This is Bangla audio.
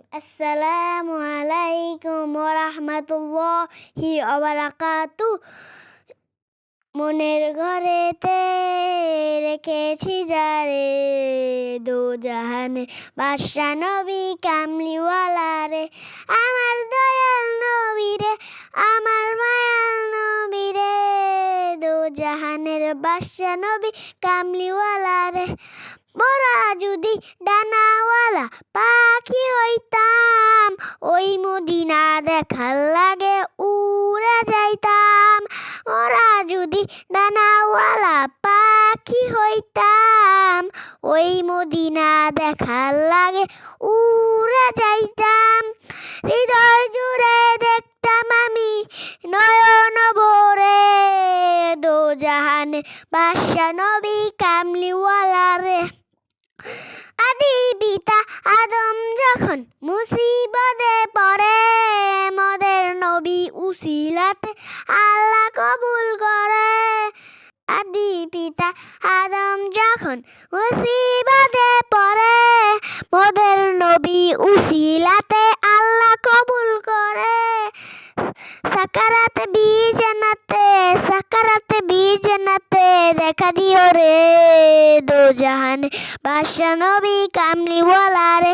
আসসালামু আলাইকুম ওয়া রাহমাতুল্লাহি ওয়া বারাকাতুহু। মনের ঘরেতে রেখেছি যারে, দোজাহানের বাদশা নবী কামলিওয়ালা রে। আমার দয়াল নবী রে, আমার মায়াল নবী রে, দোজাহানের বাদশা নবী কামলিওয়ালা রে। মোরা যদি ডানাওয়ালা পাখি হইতাম, ওই মদিনা দেখার লাগে উড়ে যাইতাম। মোরা যদি ডানাওয়ালা পাখি হইতাম, ওই মদিনা দেখার লাগে উড়ে যাইতাম। হৃদয় জুড়ে দেখতাম আমি নয়ন ভরে, দোজাহানের বাদশা নবী কামলিওয়ালা রে। আদি পিতা আদম যখন মুসিবতে পড়ে, মোদের নবী উসিলাতে আল্লাহ কবুল করে। আদি পিতা আদম যখন মুসিবতে পড়ে, মোদের নবী উসিলাতে আল্লাহ কবুল করে। সাকারাতে বিজানাতে দেখা দিও রে, দোজাহানের বাদশা নবী কামলিওয়ালা রে।